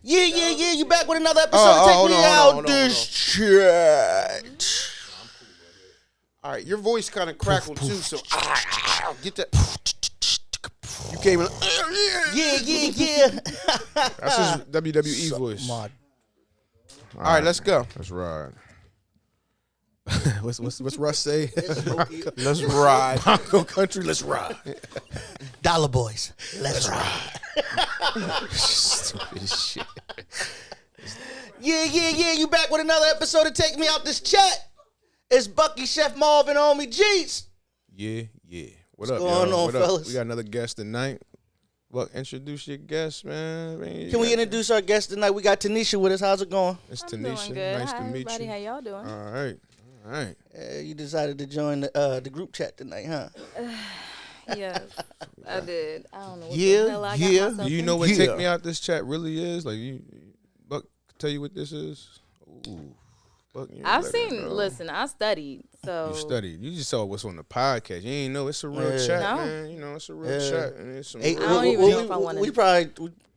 Yeah. You back with another episode to take me out this chat. All right, your voice kind of crackled too, so get that. You came in. Yeah. That's his WWE voice. All right, let's go. Let's ride. what's Russ say? Let's ride. Bronco country, let's ride. Dollar Boys, let's ride. Stupid as shit. Yeah. You back with another episode to take me out this chat. It's Bucky, Chef Marvin, homie Jeets. Yeah. What What's up, going y'all? on, What fellas? Up? We got another guest tonight. Well, introduce your guest, man. Can we introduce our guest tonight? We got Tynesha with us. How's it going? It's I'm Tynesha. doing good. Nice Hi, to meet everybody. you. How y'all doing? All right. You decided to join the group chat tonight, huh? Yes, I did. I don't know what Yeah, the hell I got yeah. myself Do you know into. what Take Me Out This Chat really is? Like, Buck, tell you what this is? Ooh. Buck, you I've let her seen. know. Listen, I studied. So You studied. You just saw what's on the podcast. You ain't know it's a real Yeah. chat, No. man. You know, it's a real chat. And it's some Hey, real I don't even know if I wanna- we probably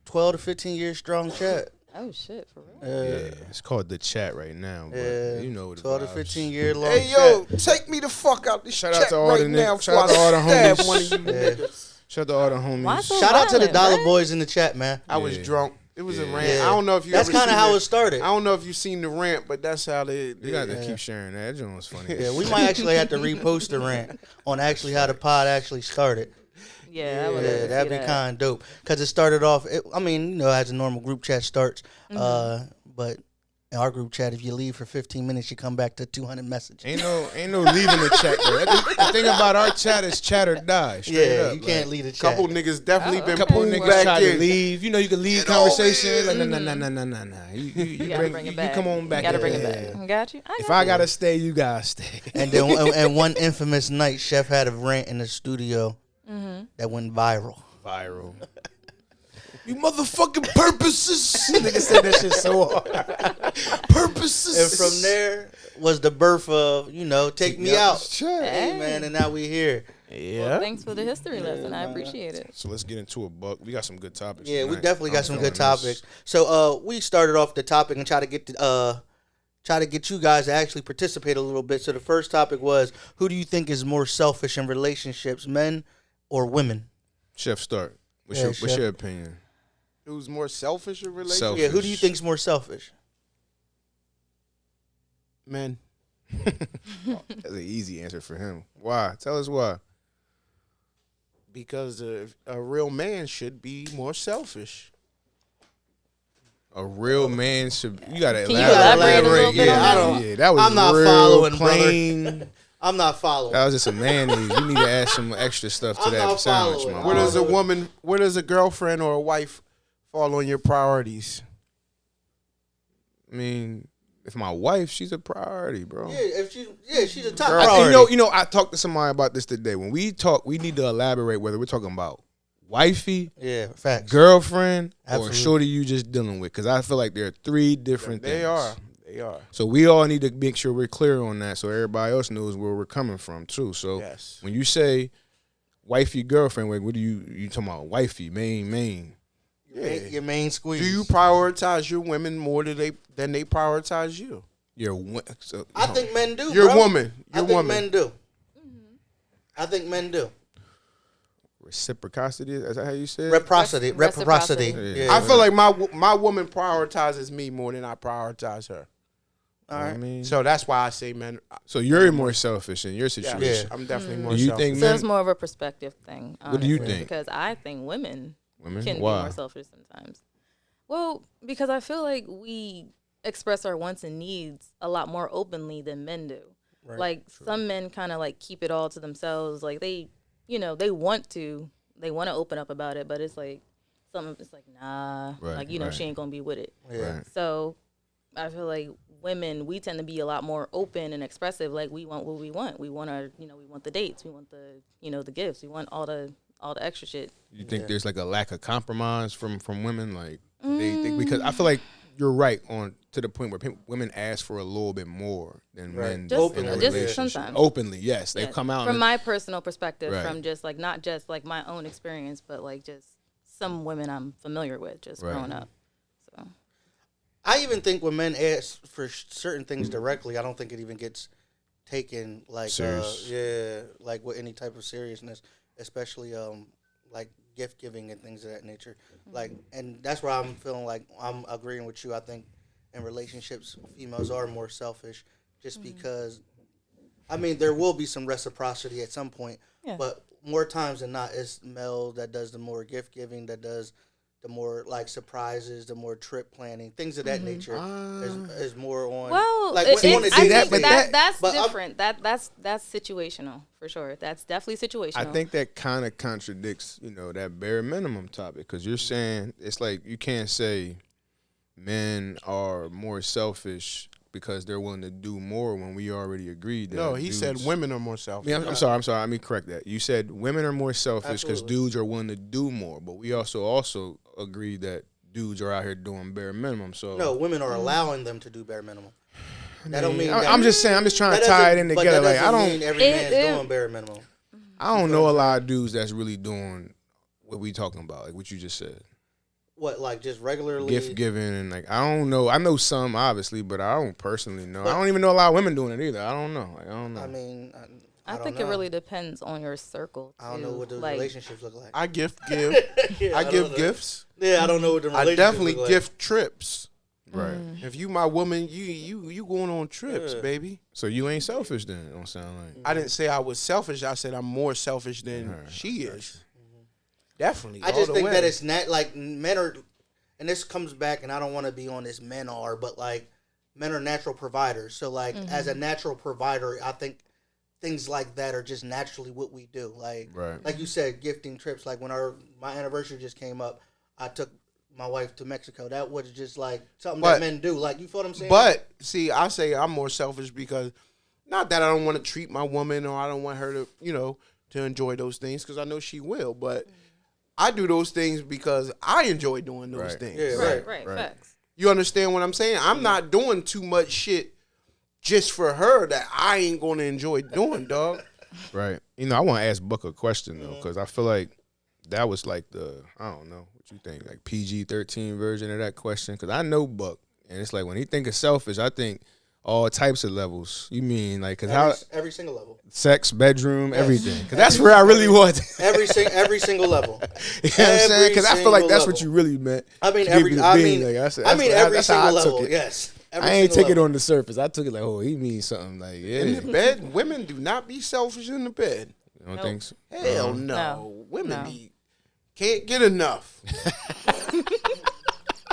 12 to 15 years strong chat. Oh shit, for real? Yeah, it's called The Chat right now. But you know what 12 to 15 year long Hey, chat. yo, take me the fuck out this Shout out chat to all right the now niggas. before Shout out to all the I stab homies. one of you niggas. Shout out to all the homies. Why so Shout out to the violent, Dollar bruh? Boys in the chat, man. I was Yeah. drunk. It was a Yeah. rant. I don't know if you That's ever kind of seen how the- it started. I don't know if you seen the rant, but that's how they. You got to keep sharing that. That joint was funny. Yeah, we might actually have to repost the rant on actually how the pod actually started. Yeah, I would Yeah, that'd be kind of dope. Because it started off, as a normal group chat starts. But in our group chat, if you leave for 15 minutes, you come back to 200 messages. Ain't no leaving the chat, though. The thing about our chat is chat or die. Straight up. You can't leave the chat. Couple niggas definitely been Couple pulled niggas back try to in. leave. You know, you can leave Get over conversation. it. Like, nah. You gotta bring it back. You come on back. You gotta bring it Yeah. back. Got you. If I gotta stay, you gotta stay. And then and one infamous night, Chef had a rant in the studio that went viral. Viral. You motherfucking purposes. Nigga said that shit so hard. Purposes. And from there was the birth of, take me out. Chat. Hey, man, and now we here. Well, thanks for the history lesson. I appreciate it. So let's get into it, Buck. We got some good topics. Yeah, we tonight. definitely got I'm some feeling good topics. So we started off the topic and try to get you guys to actually participate a little bit. So the first topic was, who do you think is more selfish in relationships, men or women? Chef, start. What's Chef. your opinion? Who's more selfish in relationships? Selfish. Yeah, who do you think's more selfish? Men. That's an easy answer for him. Why? Tell us why. Because a real man should be more selfish. A real man should. You gotta Can you elaborate. elaborate a little bit on that? one? Yeah, that was I'm not real following, plain. I'm not following. That was just a mayonnaise. You need to add some extra stuff to I'm that not sandwich, following. man. Where does a girlfriend or a wife fall on your priorities? I mean, if my wife, she's a priority, bro. She's a top Girl, priority. I talked to somebody about this today. When we talk, we need to elaborate whether we're talking about wifey, Yeah, facts. girlfriend, Absolutely. or shorty you just dealing with. Because I feel like there are three different things. They are. So we all need to make sure we're clear on that, so everybody else knows where we're coming from too. So Yes. when you say wifey, girlfriend, what do you talking about? Wifey, main. Your main squeeze. Do you prioritize your women more than they prioritize you? I think men do. Your bro. woman. I think men do. I think men do. Reciprocity. Is that how you say it? Reciprocity. Reciprocity. Yeah. I feel like my woman prioritizes me more than I prioritize her. All right. I mean, So that's why I say men. so you're more selfish in your Yeah, situation. I'm definitely more Do you selfish. think So men? it's more of a perspective thing. What do you honestly, think? Because I think women Women? can Why? be more selfish sometimes. Well, because I feel like we express our wants and needs a lot more openly than men do. Right. Like some men kind of like keep it all to themselves. Like they want to open up about it, but it's like it's like nah, Right, like right. she ain't gonna be with it. Yeah. Right. So I feel like women, we tend to be a lot more open and expressive. Like we want what we want. We want our, we want the dates. We want the, the gifts. We want all the extra shit. You think there's like a lack of compromise from women, like they think, because I feel like you're right on to the point where women ask for a little bit more than men Just- in a just relationship. sometimes. Openly, yes, they Yeah. come out from and, my personal perspective, Right. from just like not just like my own experience, but like just some women I'm familiar with just Right. growing up. So I even think when men ask for certain things directly, I don't think it even gets taken like Serious. like with any type of seriousness, especially like gift giving and things of that nature. Like, and that's where I'm feeling like I'm agreeing with you. I think in relationships, females are more selfish, just because. I mean, there will be some reciprocity at some point, but more times than not, it's male that does the more gift giving, that does the more like surprises, the more trip planning, things of that nature. Is more on. Well, like that's but different. That's situational for sure. That's definitely situational. I think that kind of contradicts, that bare minimum topic, because you're saying it's like you can't say men are more selfish because they're willing to do more when we already agreed that. No, he said women are more selfish. I'm sorry. Let me correct that. You said women are more selfish because dudes are willing to do more, but we also agreed that dudes are out here doing bare minimum. So no, women are allowing them to do bare minimum. That don't mean. I'm just saying. I'm just trying to tie it in together. Like I don't. Mean every man's doing bare minimum. I don't know a lot of dudes that's really doing what we talking about, like what you just said. What, like just regularly gift giving and like I don't know. I know some obviously, but I don't personally know. I don't even know a lot of women doing it either. I don't know. Like I don't know. I mean, I think it really depends on your circle. I don't know what those relationships look like. I give. I give gifts. Yeah, I don't know what the relationships I definitely look like. gift trips. Right. If you my woman, you going on trips, baby. So you ain't selfish then. It don't sound like. I didn't say I was selfish. I said I'm more selfish than she is. Definitely. I just think that it's not like men are, and this comes back, and I don't want to be on this men are, but like men are natural providers. So like as a natural provider, I think things like that are just naturally what we do. Like like you said, gifting trips. Like when my anniversary just came up, I took my wife to Mexico. That was just like something that men do. Like, you feel what I'm saying? But see, I say I'm more selfish because not that I don't want to treat my woman or I don't want her to, to enjoy those things, because I know she will. But I do those things because I enjoy doing those things. Yeah, right. Facts. You understand what I'm saying? I'm not doing too much shit just for her that I ain't going to enjoy doing, dog. Right. I want to ask Buck a question though, because I feel like that was like I don't know what you think, like PG-13 version of that question. Because I know Buck, and it's like when he think of selfish, I think all types of levels. You mean like every single level, sex, bedroom, everything. Because that's where I really want. every single level. You know what I'm saying? Because I feel like that's what you really meant. I mean every single level. Yes. I ain't take it on the surface. I took it like, oh, he means something. Like, yeah. In the bed, women do not be selfish in the bed. You don't think so? Hell no. Women can't get enough.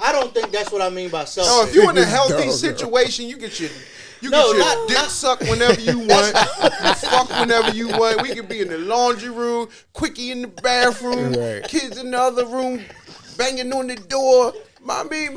I don't think that's what I mean by selfish. No, if you're in a healthy situation, you get your dick sucked whenever you want. You fuck whenever you want. We could be in the laundry room, quickie in the bathroom, kids in the other room, banging on the door. Mommy.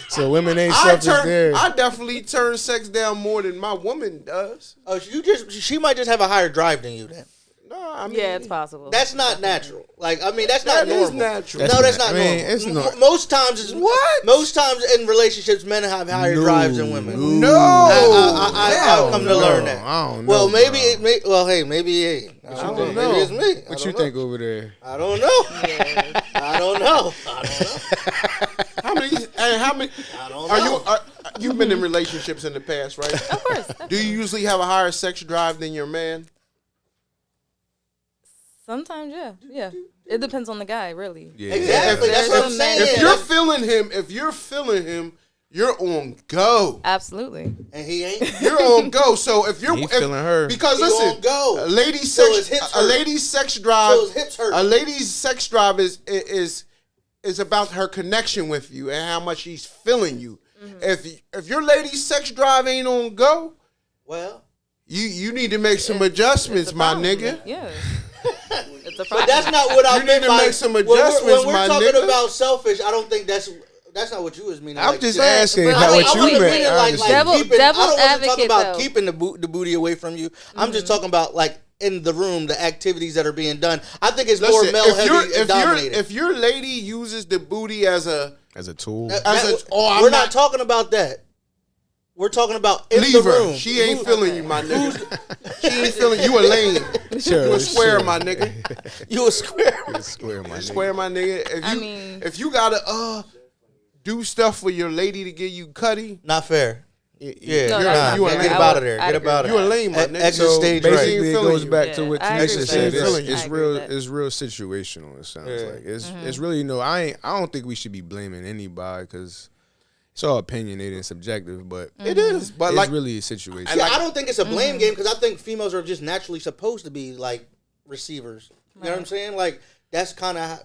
So women ain't selfish there. I definitely turn sex down more than my woman does. Oh, she might just have a higher drive than you then. No, I mean, yeah, it's possible. That's not natural. Like, I mean, that's not normal. Is natural. That's not normal. It's not. Most times in relationships, men have higher drives than women. No, I've come to learn that. I don't know. Well, maybe maybe I don't know. Maybe it's me. What you think over there? I don't know. I don't know. How many? I don't know. You've been in relationships in the past, right? Of course. Do you usually have a higher sex drive than your man? Sometimes, yeah. It depends on the guy, really. Yeah. Exactly. That's what I'm saying. If you're feeling him, you're on go. Absolutely. And he ain't. You're on go. So if you're feeling her, because he listen, on go. a lady's sex drive, So his hips hurt. a lady's sex drive is about her connection with you and how much she's feeling you. Mm-hmm. If your lady's sex drive ain't on go, well, you need to make some adjustments, my nigga. Yeah. It's a but that's not what I meant by. by make some adjustments, when we're talking nigga. about selfish. I don't think that's not what you was meaning. I'm like, just asking what you meant. I don't want to talk about though. keeping the booty away from you. I'm just talking about like in the room, the activities that are being done. I think it's more male heavy and dominated. If your lady uses the booty as a tool, we're not talking about that. We're talking about in Leave the her. room. She ain't feeling you, my nigga. She ain't feeling you. A lame. Sure, You a square, sure. my nigga. You a square. Square, my nigga. Square, my nigga. If you gotta do stuff for your lady to give you cutty, Not fair. yeah, No, you a Get lame. up out of there. Get up out of You a there. lame, my nigga. Exit stage right. Basically, it goes back to Yeah, what I agree Tynesha with said. that. It's I agree real. with that. It's real situational. It sounds like Mm-hmm. it's really I don't think we should be blaming anybody because it's all opinionated and subjective. But It is, but it's like really a situation. See, I don't think it's a blame game because I think females are just naturally supposed to be like receivers. You know what I'm saying? Like that's kind of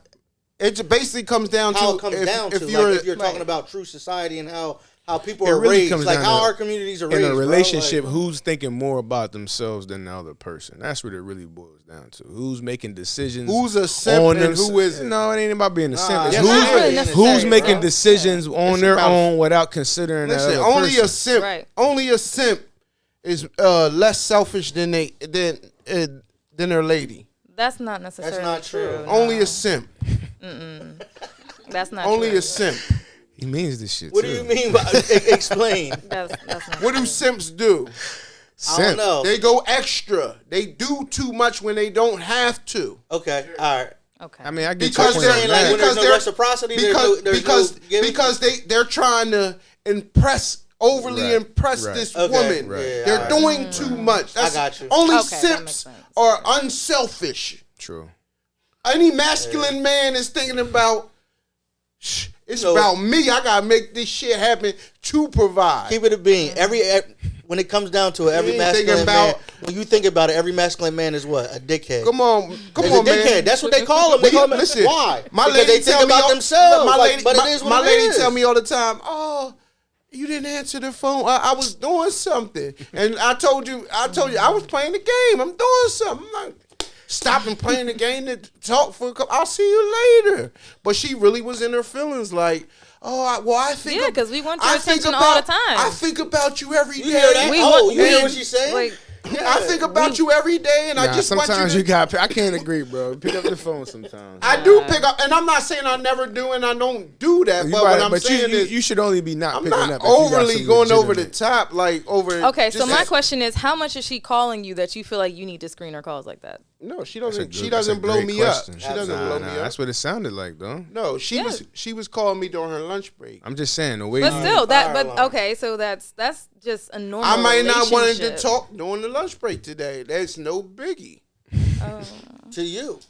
it basically comes down how to it comes if, down if to. you're, Like if you're talking about true society and how people It are really raised, comes like down how to- our communities are raised. in a bro. relationship, Like, who's thinking more about themselves than the other person? That's what it really boils down to. Who's making decisions? who's a simp on and them? who isn't. No, it ain't about being a simp. It's yes, who's, it is. Not really who's necessary, making bro. decisions on It's their about- own without considering Listen, the other only person. a simp. Right. Only a simp is less selfish than their lady. That's not necessarily not true. Only a simp. That's not Only true. a simp. He means this shit what too. do you mean by explain? That's not What do true. simps do? I don't know. They go extra. They do too much when they don't have to. Okay, all right. Okay. I mean, I get Because your they're point on like, that. when there's no they're- reciprocity, there's because no giving? they're trying to overly Right, impress right. this Okay, woman. right. They're Yeah, doing too much. That's, got you. Only Okay, that makes simps sense. are unselfish. True. Any masculine man is thinking about, it's So- about me. I gotta make this shit happen to provide. Keep it a bean. When it comes down to it, every You ain't thinking masculine man. about- When you think about it, every masculine man is what? A dickhead. Come on, He's come a on, dickhead. man. That's what they call him. They call him. Listen, Why? My Because lady they think tell me about all, themselves. My like, lady, but my, it is what my it lady is. tell me all the time, "Oh, you didn't answer the phone. I was doing something." And I told you, I was playing the game. I'm doing something. I'm not stopping playing the game to talk for a couple. I'll see you later. But she really was in her feelings, like, I think. Yeah, 'cause we want your I think attention all the about- time. I think about you every day. You hear that? We Oh, want- you hear we- what she's saying? Like, I think about you every day, and I Nah, just want you sometimes to. you got. I can't agree, bro. Pick up the phone sometimes. I do pick up, and I'm not saying I never do, and I don't do that. You But right, what I'm but saying you, is, you should only be not I'm picking not up. if you got overly some going over the legitimate- top, like over. okay, so just my that- question is, how much is she calling you that you feel like you need to screen her calls like that? No, she That's a doesn't. good- She that's a doesn't blow great me question. up. She doesn't blow me up. That's what it sounded like, though. No, she was calling me during her lunch break. I'm just saying the way But you. still, fire but alarm. okay, so that's just a normal. I might not wanted to relationship. talk during the lunch break today. That's no biggie. To you.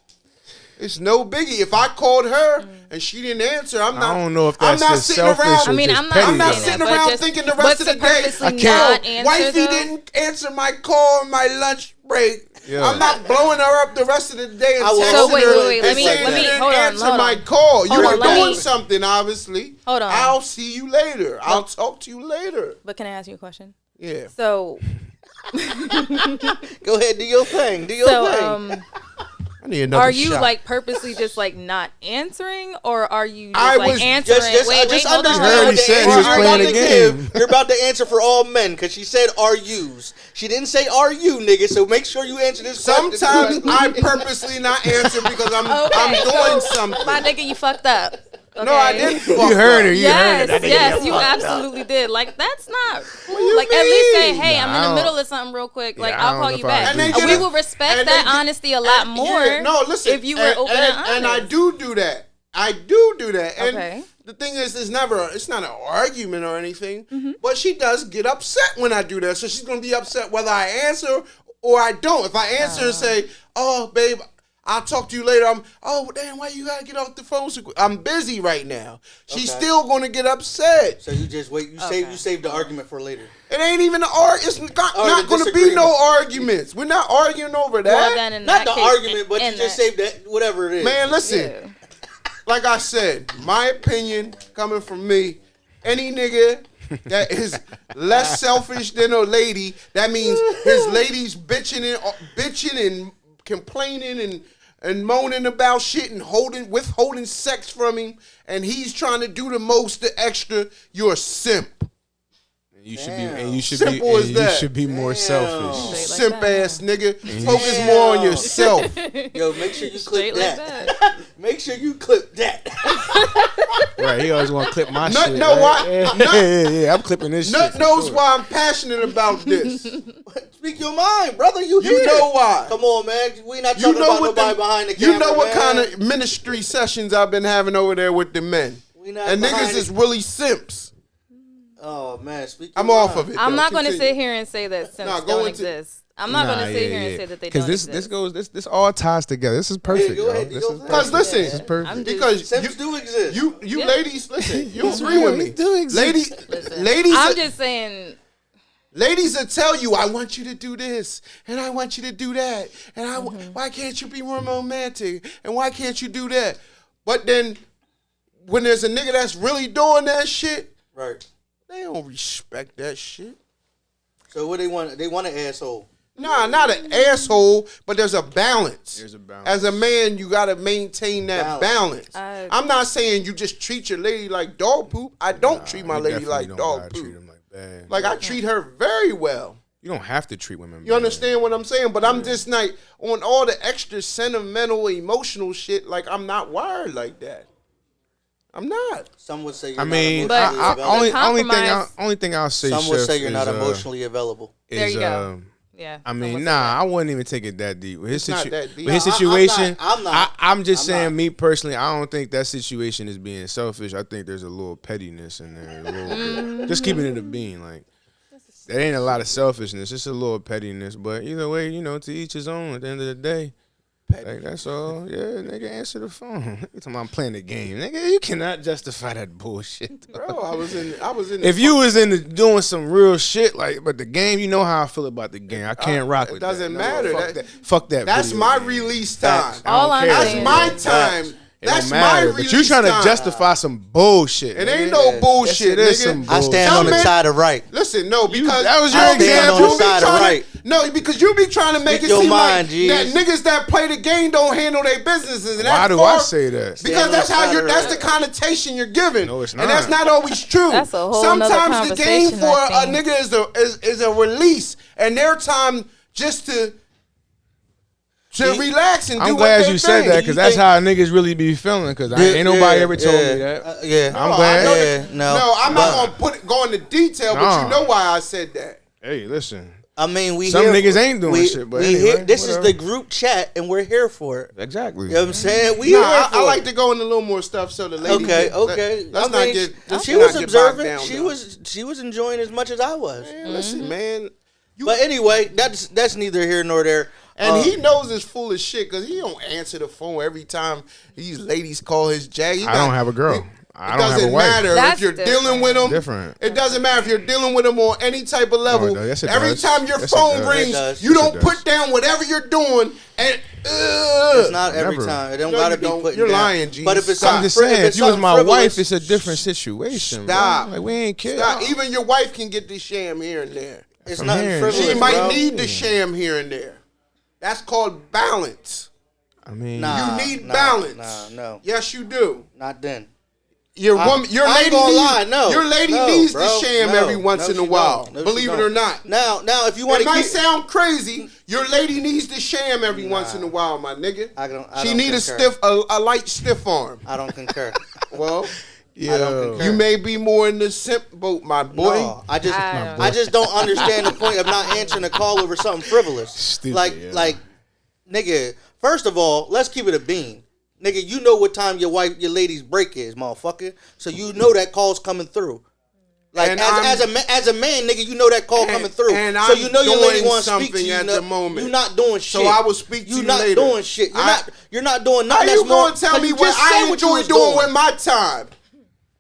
It's no biggie. If I called her and she didn't answer, I'm not. I don't know if I'm that's not just sitting selfish around. or I mean, just I'm not. petty, I'm not though. sitting but around just- thinking the but rest of to the day. purposely I can't- not answer, Wifey though? didn't answer my call on my lunch break. Yeah. I'm not blowing her up the rest of the day and I will- texting So wait, her wait, and let me- saying let me- you didn't hold on, answer hold my on. call. You Hold were on, let doing me- something, obviously. Hold on. I'll see you later. I'll talk to you later. But can I ask you a question? Yeah. So, Go ahead, do your thing. Do your thing. I need another are you shot. like purposely just like not answering, or are you just I like was answering? Just hold on. understand heard what he the said he answer was you're playing about the to game. give. You're about to answer for all men because she said "are yous." She didn't say "are you," nigga. So make sure you answer this question. Sometimes I purposely not answer because I'm doing something. My nigga, you fucked up. No, I Okay? didn't. Fuck You heard her. up. You heard her. Yes, you absolutely did. Like that's not cool. you Like at least say, mean? hey, Nah, I'm I in the don't- middle of something real quick. Like Yeah, I I'll don't call know you if I back. agree. And they We didn't- will respect and that they- honesty a lot more. Yeah, no, listen. if you were open and honest. and I do that. I do that. And Okay. the thing is, it's not an argument or anything. Mm-hmm. But she does get upset when I do that. So she's gonna be upset whether I answer or I don't. If I answer and say, "Oh, babe, I'll talk to you later," "Oh, damn, why you gotta get off the phone so quick? I'm busy right now." She's Okay. still gonna get upset. So you just wait. You save the argument for later. It ain't even an argument. It's not the going to be disagreement. no arguments. We're not arguing over that. Well, then in Not that the case, argument, but you in just that- save that whatever it is. Man, listen. Yeah. Like I said, my opinion coming from me, any nigga that is less selfish than a lady, that means his lady's bitching and complaining and moaning about shit and withholding sex from him, and he's trying to do the most, the extra, you're a simp. You should be, and Simple as you that. should be more selfish. Straight like Simp that. ass nigga. Focus more on yourself. Yo, make sure you click Straight like that. that. Make sure you clip that. Right, he always want to clip my Nut shit. know Right? why? Yeah, I'm clipping this Nut shit. knows Sure. why I'm passionate about this. Speak your mind, brother. You know why? Come on, man. We not talking about nobody behind the camera. You know what man. kind of ministry sessions I've been having over there with the men. And niggas is really simps. Oh man, speak. I'm off of it. I'm though. not going to Continue. sit here and say that simps go don't into- exist. I'm not going to sit here and say that they don't exist. Because this all ties together. This is perfect, go ahead, yo. go This is ahead. Because listen, This is perfect. I'm just- because Simps do exist. you Yeah. ladies, listen, you It's agree with real. me. It do exist. Ladies, I'm just saying. ladies will tell you, I want you to do this, and I want you to do that, and why can't you be more romantic, and why can't you do that? But then, when there's a nigga that's really doing that shit, Right. they don't respect that shit. So what they want? They want an asshole. Nah, not an asshole, but there's a balance. There's a balance. As a man, you gotta maintain that balance. I'm not saying you just treat your lady like dog poop. I don't treat my You lady definitely like don't dog gotta poop. treat 'em like bad. Like I treat her very well. You don't have to treat women bad. You understand what I'm saying? But I'm just like on all the extra sentimental, emotional shit. Like I'm not wired like that. I'm not. Some would say you're I mean, not emotionally available. only thing I'll say. Some would Chef, say you're not is, emotionally available. There you go. Yeah. Yeah. I mean, nah, I wouldn't even take it that deep. With his, It's not that deep. with his No, situation, I'm not. I'm just I'm saying, not. me personally, I don't think that situation is being selfish. I think there's a little pettiness in there. A little bit. Just keeping it a bean. Like, that ain't a lot of selfishness. It's a little pettiness. But either way, to each his own at the end of the day. Like, that's all. Yeah, nigga, answer the phone. You talking about I'm playing the game. Nigga, you cannot justify that bullshit. Bro, I was in. If you was into doing some real shit, but the game, you know how I feel about the game. I can't rock with that. It doesn't matter. Fuck that. That's video my game. release time. All I'm That's saying my is- time. It don't That's my matter, release but you trying to time. justify some bullshit. It ain't no bullshit, Yes, it is nigga. some I stand Tell on the me- side of right. Listen, no, because that was your you be example. On the trying side of right. No, because you be trying to make Speak it your seem mind, like that G's. niggas that play the game don't handle their businesses. And Why that's do I far- say that? Because Stand on that's the how side you're. of That's right. the connotation you're giving. No, it's And that's not. not always true. That's a whole nother Sometimes the game conversation, for I a think. nigga is a release, and their time just to relax and do I'm what glad they you said think. that because that's how niggas really be feeling. Because ain't nobody ever told me that. Yeah, I'm glad. Yeah, no, No, I'm not gonna go into detail, but Nah. you know why I said that. Hey, listen. I mean, we Some here niggas for- ain't doing we, shit, but we anyway, here, this whatever. is the group chat, and we're here for it. Exactly. You know what I'm saying? We Nah, here for I it. like to go into a little more stuff so the ladies. Okay, get- okay. Let's I not mean, get. let's she not was get bogged observant. down, She though. was enjoying as much as I was. Man, listen, man. But anyway, that's neither here nor there. And he knows it's full of shit because he don't answer the phone every time these ladies call his jag. I don't have a girl. I It don't have a doesn't wife. matter That's if you're different. dealing with them. Different. It doesn't matter if you're dealing with them on any type of level. does. Yes, it Every does. time your Yes, it phone does. rings, It does. you Yes, don't it put does. down whatever you're doing and. It's not every Never. time. It don't No, gotta you be don't. put. You're down. lying, G. But if it's Stop. I'm just something saying, if you was my wife, it's a different situation. bro. Stop. Like, we ain't kidding. Stop. Even your wife can get the sham here and there. It's From nothing here, frivolous. She might bro. need the sham here and there. That's called balance. I mean, Nah, You need nah, balance. No, Yes, you do. not then. Your I- woman, your I ain't lady, gonna needs, lie, no. your lady No, needs bro. the sham No. every once No, in a she while. don't. No, she Believe it don't. or not. Now, if you want It to might keep, sound crazy. Your lady needs the sham every once in a while, my nigga. I don't She need concur. a light stiff arm. I don't concur. Well, I don't concur. you may be more in the simp boat, my boy. No, I I just don't understand the point of not answering a call over something frivolous. Stupid, like, nigga. First of all, let's keep it a bean. Nigga, you know what time your lady's break is, motherfucker. So you know that call's coming through. Like And as a man, nigga, you know that call coming through. and So you know I'm your lady doing wants to speak to something you. at the moment. You're not doing shit. So I will speak to you You're not later. doing shit. You're not doing How nothing. you that's more, gonna tell 'cause me you what just said I what you enjoy was doing with my time?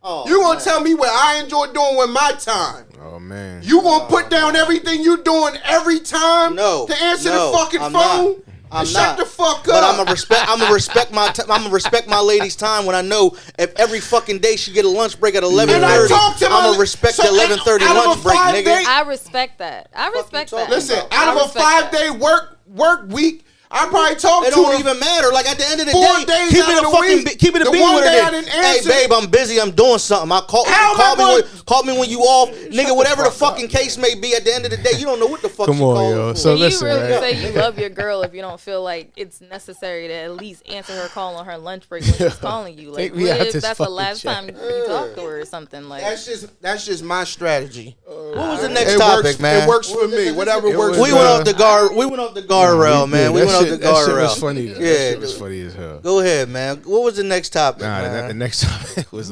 Oh, You gonna man. tell me what I enjoy doing with my time? oh man. You gonna put down everything you doing every time No, to answer no, the fucking I'm phone? not. I'm Shut not. the fuck up. But I'm gonna respect my lady's time when I know if every fucking day she get a lunch break at 11:30. And I talk to my I'm gonna respect the so 11:30 out of a lunch break, 5 nigga. day I respect that. I respect that. Listen, about? out I of a respect 5 that. day work week, I probably talked It to don't her. even matter. Like at the end of the 4 day, days keep out it of a the fucking week. keep it a The bean one with day I it. didn't Hey answer. babe, I'm busy. I'm doing something. I call me when you off, nigga. Whatever the fucking case may be. At the end of the day, you don't know what the fuck. Come she on, calling yo. for. So Can listen, you really right? say you love your girl if you don't feel like it's necessary to at least answer her call on her lunch break when she's calling you? Like, Take me what out if this that's the fucking last chat. time you talk to her or something? Like, That's just my strategy. What was the next It topic, works, man? It works for me. Whatever it works. was, We went off the guard. We went off the guardrail, man. We went off the That shit was guardrail. funny. Though. Yeah, That shit was funny as hell. Go ahead, man. What was the next topic, Nah, man? the next topic was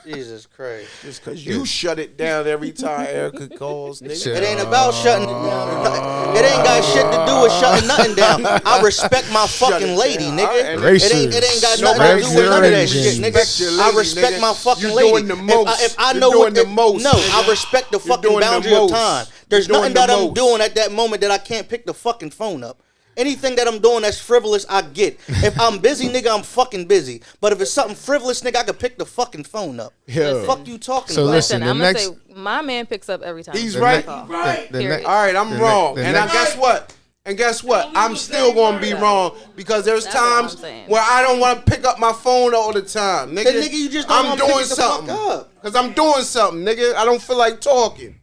Jesus Christ. Just because you shut it down every time Erica calls, nigga. Shit. It ain't about shutting it down. It ain't got shit to do with shutting nothing down. I respect my fucking it lady, down. nigga. Racist. It ain't got No nothing to do with none of that racist. shit, nigga. Respect your I lady, respect nigga. my fucking You're lady. doing the most. If I You're know doing what the most, no, nigga. I respect the You're fucking doing the boundary of most. time. There's You're nothing doing that the I'm most. doing at that moment that I can't pick the fucking phone up. Anything that I'm doing that's frivolous, I get. If I'm busy, nigga, I'm fucking busy. But if it's something frivolous, nigga, I can pick the fucking phone up. Yo. The fuck you talking So about? listen, I'm the gonna next- say my man picks up every time. He's you right. call. Right. The Period. ne- All right, I'm The wrong. ne- the And next- guess what? And guess what? I'm still going to be wrong because there's That's what I'm times saying. where I don't want to pick up my phone all the time. Nigga, Then, nigga, you just don't I'm wanna pick doing it the fuck something. up. Because I'm doing something, nigga. I don't feel like talking.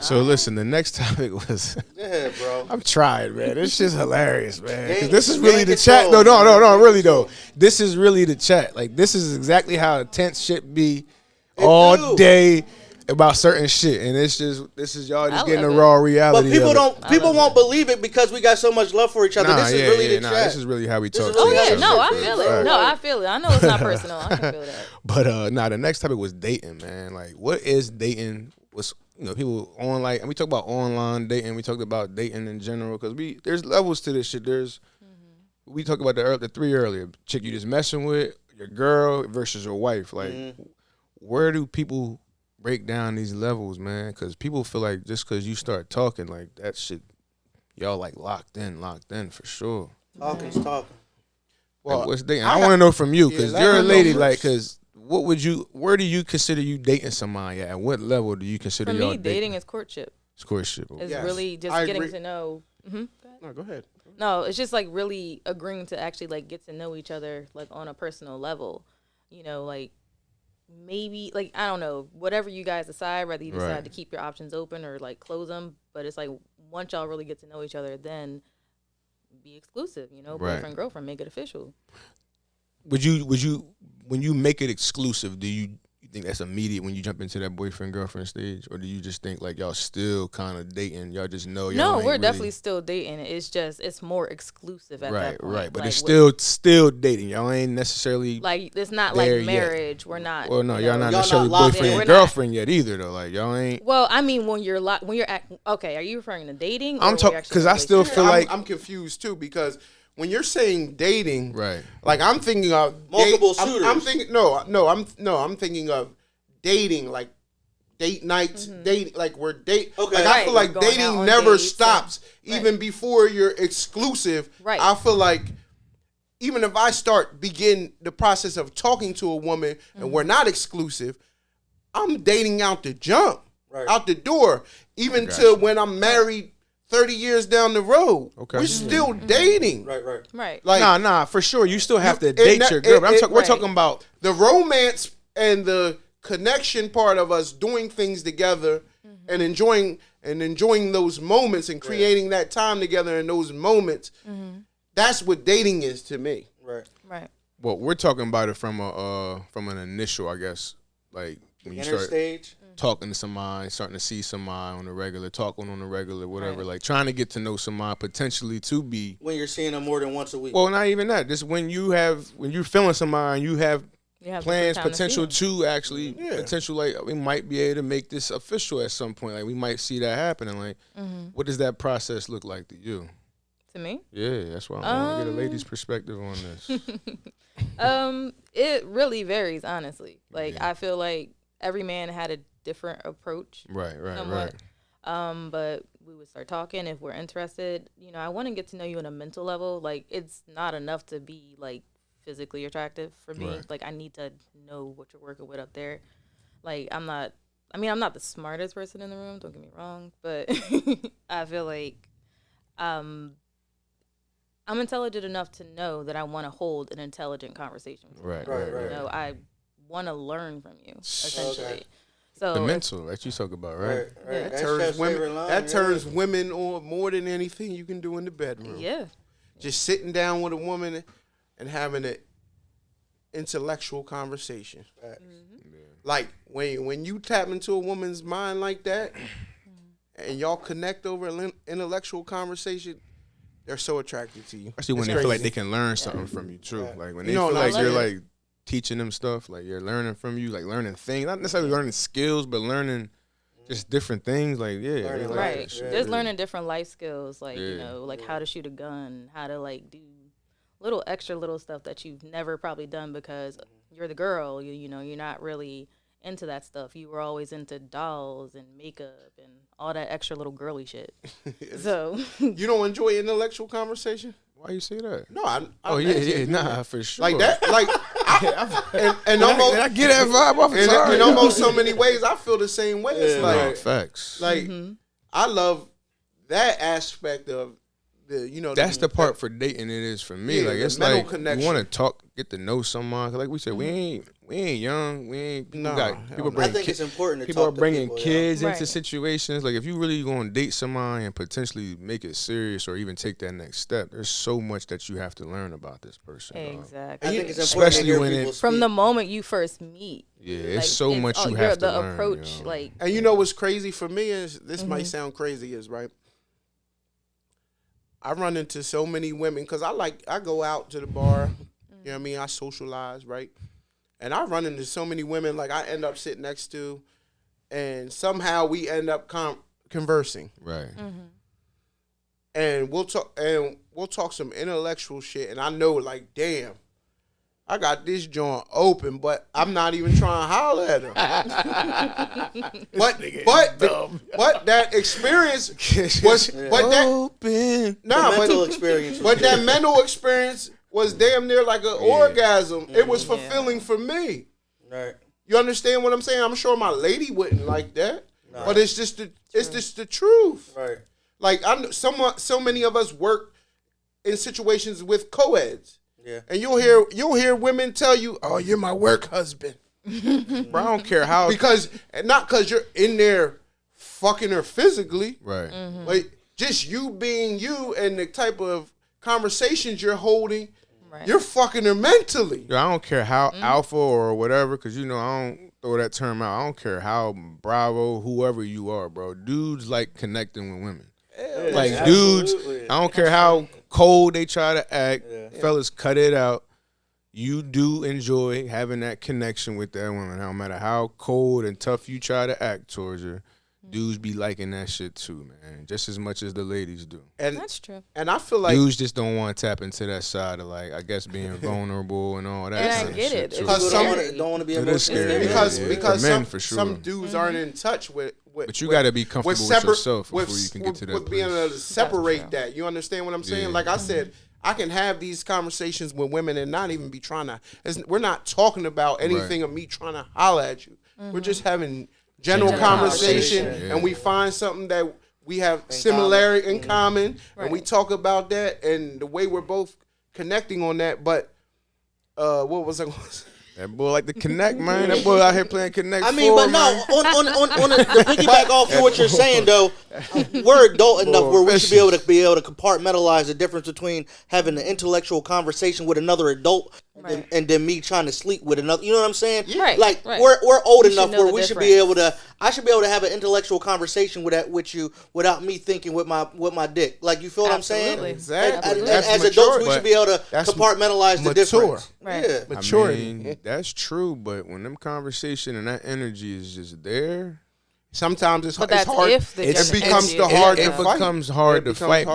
So listen, the next topic was. Yeah, bro. I'm trying, man. This shit's hilarious, man. 'Cause Gain- this is really gain the chat. control, No, man. really though. This is really the chat. Like this is exactly how intense shit be all do. day about certain shit, and it's just this is y'all just I getting the love it. raw But reality. people of it. don't. People won't believe it because we got so much love for each other. Nah, This is really the chat. This is really how we This talk. is to really each Oh yeah, other. no, I Right. feel it. No, I feel it. I know it's not personal. I can feel that. But the next topic was dating, man. Like, what is dating? What's people on like, and we talk about online dating. We talked about dating in general because there's levels to this shit. We talked about the three earlier. Chick you just messing with, your girl versus your wife. Like, where do people break down these levels, man? Because people feel like just because you start talking, like that shit, y'all like locked in for sure. Talking's talking. Like, what's dating? I I got- want to know from you because Yeah, you're a let me know lady. first. Like, because where do you consider you dating somebody at? At what level do you consider For y'all me, dating is courtship. It's courtship. It's Yes, really just I getting agree. to know. No, go ahead. No, it's just like really agreeing to actually like get to know each other like on a personal level. You know, like maybe like I don't know, whatever you guys decide, whether you decide Right. to keep your options open or like close them. But it's like once y'all really get to know each other, then be exclusive. You know, Right. boyfriend, girlfriend, make it official. Would you when you make it exclusive? Do you think that's immediate when you jump into that boyfriend girlfriend stage, or do you just think like y'all still kind of dating? Y'all just know. Y'all No, ain't we're really- definitely still dating. It's just it's more exclusive at that point. right. But Like, it's with- still dating. Y'all ain't necessarily like it's not there like yet. marriage. We're not. Well, no, you y'all know, not Y'all necessarily not locked boyfriend in. and We're not. girlfriend yet either, though. Like y'all ain't. Well, I mean, when you're okay, are you referring to dating? Or I'm when talking you're actually because in a I still relationship? feel like I'm confused too because when you're saying dating, right. like I'm thinking of Multiple I'm suitors. thinking I'm thinking of dating like date nights, dating like we're date. Okay. Like I feel Right, like going out dating on never dates stops and- even before you're exclusive. Right. I feel like even if I begin the process of talking to a woman and we're not exclusive, I'm dating out the jump, Right. out the door, even got to you. when I'm married 30 years down the road. Okay. We're still dating. Right. Right. Like Nah, for sure. You still have to You- date and your that- girl. But it- we're right. talking about the romance and the connection part of us doing things together and enjoying those moments and creating that time together in those moments. That's what dating is to me. Right. Right. well, we're talking about it from an initial, I guess, like when you Inner start stage. talking to somebody, starting to see somebody on the regular, talking on the regular, whatever, Right. like trying to get to know somebody potentially to be. When you're seeing them more than once a week. Well, not even that. Just when you're feeling somebody, and you have You have plans, the time to see potential them. to actually, potential like we might be able to make this official at some point. Like we might see that happening. Like, what does that process look like to you? To me, Yeah, that's why I want to get a lady's perspective on this. it really varies, honestly. Like I feel like every man had a different approach. Right. Somewhat. But we would start talking if we're interested. You know, I want to get to know you on a mental level. Like it's not enough to be like physically attractive for me. Right. Like I need to know what you're working with up there. Like I'm not the smartest person in the room, don't get me wrong, but I feel like I'm intelligent enough to know that I want to hold an intelligent conversation with you. Right. You know, I want to learn from you, essentially. Okay. So The mental that you talk about, right? Yeah. That turns women on more than anything you can do in the bedroom. Yeah. Just sitting down with a woman and having an intellectual conversation. Like when you tap into a woman's mind like that, and y'all connect over an intellectual conversation, they're so attracted to you. Especially when they feel like they can learn something from you, true. Like when they feel like you're like teaching them stuff, like you're learning from you, like learning things, not necessarily learning skills, but learning just different things. Like right. Just learning different life skills, like you know, like how to shoot a gun, how to like do little extra little stuff that you've never probably done because you're the girl. You know, you're not really into that stuff. You were always into dolls and makeup and all that extra little girly shit. So you don't enjoy intellectual conversation? Why you say that? No, I nah, for sure. Like that, like, and almost I get that vibe off. In almost so many ways, I feel the same way. It's like facts. Like I love that aspect of the, you know. That's the part for dating. It is for me. Yeah, like it's like you want to talk, get to know someone. Like we said, we ain't young. We ain't. People bring. I think it's important. People talk are bringing to people, kids yeah. into situations. Like if you really going to date someone and potentially make it serious or even take that next step, there's so much that you have to learn about this person. Exactly. I think it's important especially to hear when people it, from the moment you first meet. Yeah, it's so much you have to learn. The approach, like. And you know what's crazy for me is this might sound crazy, is right. I run into so many women because I go out to the bar, you know what I mean? I socialize, right? And I run into so many women like I end up sitting next to, and somehow we end up conversing. Right. And we'll talk some intellectual shit, and I know like, damn, I got this joint open, but I'm not even trying to holler at her. but that experience was open. Mental experience. But that mental experience was damn near like an orgasm. It was fulfilling for me. Right. You understand what I'm saying? I'm sure my lady wouldn't like that, but it's just the truth. Right. Like so many of us work in situations with co-eds. Yeah. And you'll hear women tell you, "Oh, you're my work husband." Bro, I don't care how not because you're in there fucking her physically. Right. Like just you being you and the type of conversations you're holding, you're fucking her mentally. Yo, I don't care how alpha or whatever, because you know I don't throw that term out. I don't care how bravo, whoever you are, bro. Dudes like connecting with women. Yeah, like absolutely. Dudes, I don't care how cold they try to act. Fellas, cut it out. You do enjoy having that connection with that woman, no matter how cold and tough you try to act towards her. Dudes be liking that shit too, man, just as much as the ladies do. And that's true. And I feel like dudes just don't want to tap into that side of, like, I guess being vulnerable and all that. And kind I of get shit it. too. Because some don't want to be emotional. Because men, for sure. some dudes aren't in touch with. But you got to be comfortable with yourself before you can get to that with being able to separate that. You understand what I'm saying? Yeah. Like I said, I can have these conversations with women and not even be trying to. We're not talking about anything of me trying to holler at you. We're just having general conversation, and we find something that we have similarity in common, and we talk about that and the way we're both connecting on that. But what was I going to say? That boy like to connect, man. That boy out here playing Connect. I mean, but no, on the piggyback off of what you're saying though, we're adult enough where we should be able to compartmentalize the difference between having an intellectual conversation with another adult and then me trying to sleep with another. You know what I'm saying? Right. Like we're old enough where we should be able to. I should be able to have an intellectual conversation with you without me thinking with my dick. Like, you feel what I'm saying? Exactly. And as adults, we should be able to compartmentalize the difference. Right. Yeah. Maturity. I mean, that's true, but when them conversation and that energy is just there, sometimes it's hard. It becomes hard to fight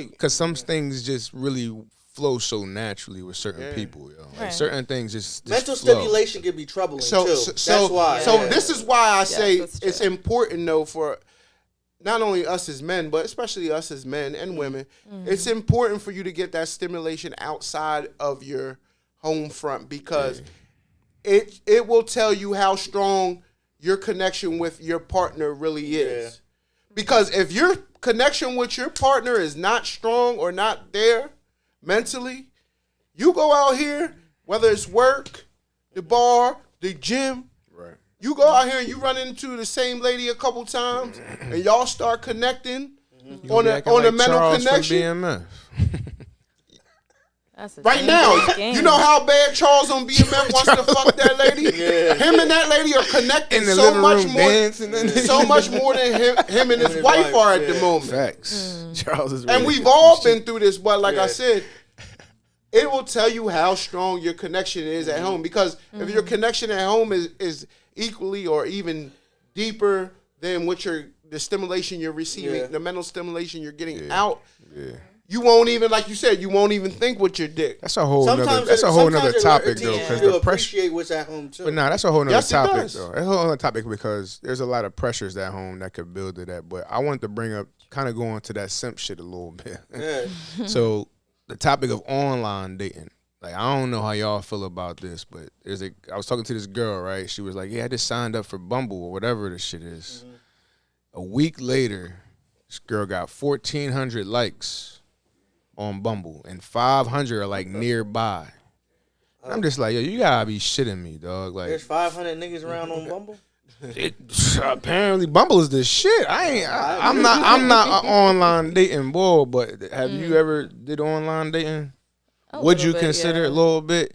because some things just really flow so naturally with certain people. Yo. Like certain things just mental flow. stimulation can be troubling too. That's why. So this is why I say it's important though for not only us as men, but especially us as men and women. It's important for you to get that stimulation outside of your home front because it will tell you how strong your connection with your partner really is. Because if your connection with your partner is not strong or not there, mentally. You go out here, whether it's work, the bar, the gym. Right. You go out here and you run into the same lady a couple times, and y'all start connecting on a mental Charles connection. from BMF. Right now, you know how bad Charles on BMF wants to fuck that lady? Yeah. Him and that lady are connecting so much more than him and his wife are at the moment. Facts. Charles is really and we've all been through this, but like I said, it will tell you how strong your connection is at home. Because if your connection at home is equally or even deeper than what the stimulation you're receiving, the mental stimulation you're getting out, you won't even, like you said, you won't even think with your dick. That's a whole nother topic, though, because the appreciate what's at home too. But that's a whole nother topic, though. It's a whole other topic because there's a lot of pressures at home that could build to that. But I wanted to bring up, kind of going to that simp shit a little bit. Yeah. So the topic of online dating. Like, I don't know how y'all feel about this, but I was talking to this girl, right? She was like, yeah, I just signed up for Bumble or whatever this shit is. Mm-hmm. A week later, this girl got 1,400 likes on Bumble, and 500 are like nearby. I'm just like, yo, you gotta be shitting me, dog. Like, there's 500 niggas around on Bumble. Apparently, Bumble is the shit. I'm not an online dating boy, but have you ever did online dating? Would you consider it a little bit?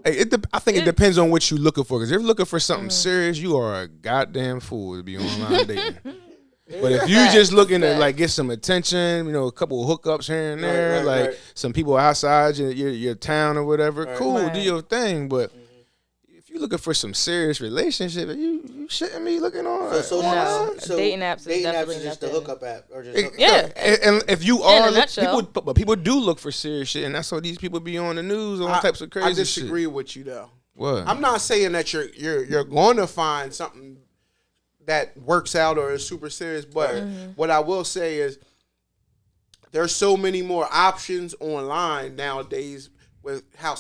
I think it depends on what you're looking for. Because if you're looking for something serious, you are a goddamn fool to be online dating. But if you just looking to like get some attention, a couple of hookups here and there, some people outside your town or whatever, cool, do your thing. But if you're looking for some serious relationship, you shouldn't be looking on. So dating apps is just the hookup app, or just and if you are people do look for serious shit, and that's why these people be on the news on types of crazy shit. I disagree with you though. What? I'm not saying that you're going to find something that works out or is super serious, but what I will say is there's so many more options online nowadays with how